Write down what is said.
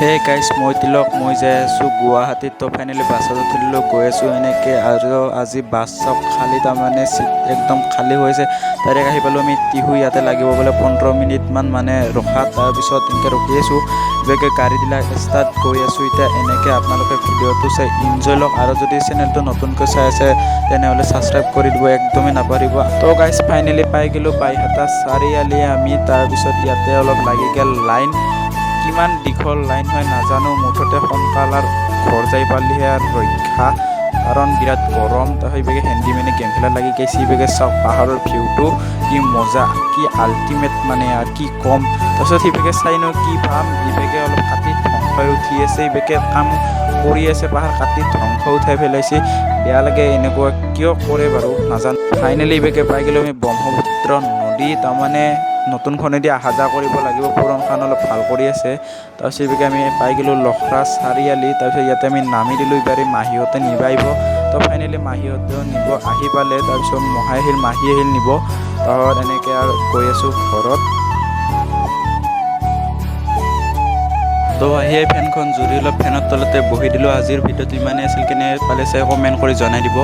Hey guys মই তিলক মই যাই আছোঁ গুৱাহাটীত। তো ফাইনেলি বাছত উঠিলোঁ, গৈ আছোঁ এনেকৈ। আৰু আজি বাছ চব খালী, তাৰমানে চিট একদম খালী হৈছে। ডাইৰেক্ট আহি পালোঁ আমি টিহু। ইয়াতে লাগিব বোলে 15 মিনিটমান মানে ৰখা। তাৰপিছত এনেকৈ ৰখি আছোঁ, এনেকৈ গাড়ীবিলাক ষ্টাৰ্ট গৈ আছোঁ। এতিয়া এনেকৈ আপোনালোকে ভিডিঅ'টো চাই ইনজয় লওক। আৰু যদি চেনেলটো নতুনকৈ চাই আছে তেনেহ'লে ছাবস্ক্ৰাইব কৰি দিব একদমেই নাপাহৰিব। তো গাইজ ফাইনেলি পাই গ'লোঁ বাইহাটা চাৰিআলি আমি। তাৰপিছত ইয়াতে অলপ লাগি গ'ল লাইন। কিমান দীঘল লাইন হয় নাজানো, মুঠতে সোনকালে ঘৰ যাই পালিহে আৰু ৰক্ষা, কাৰণ বিৰাট গৰম। তো সেইভাগে হেণ্ডিমেনে গেম খেলাত লাগি গৈছে। সেইভাগে চাওক পাহাৰৰ ভিউটো কি মজা, কি আল্টিমেট মানে আৰু কি ক'ম। তাৰপিছত সেইভাগে চাইনো কি পাম, এইভাগে অলপ কাটি ধ্বংস উঠি আছে। এইভাগে কাম কৰি আছে, পাহাৰ কাটি ধ্বংস উঠাই পেলাইছে। বেয়া লাগে, এনেকুৱা কিয় কৰে বাৰু নাজানো। ফাইনেলি এইভাগে পাই গ'লোঁ আমি ব্ৰহ্মপুত্ৰ নদী। তাৰমানে নতুনখনেদি অহা যোৱা কৰিব লাগিব, পুৰণখন অলপ ভাল কৰি আছে। তাৰপিছত এইভাগে আমি পাই গ'লোঁ লখৰা চাৰিআলি। তাৰপিছত ইয়াতে আমি নামি দিলোঁ, এইবাৰ মাহীহঁতে নিব আহিব। তো ফাইনেলি মাহীহঁতেও নিব আহি পালে। তাৰপিছত মাহী আহিল নিব। তাৰপিছত এনেকৈ আৰু গৈ আছোঁ ঘৰত। তো আহিয়ে ফেনখন জুৰি অলপ ফেনৰ তলতে বহি দিলোঁ। আজিৰ ভিডিঅ'টো ইমানেই আছিল, কেনে পালে চাই কমেণ্ট কৰি জনাই দিব।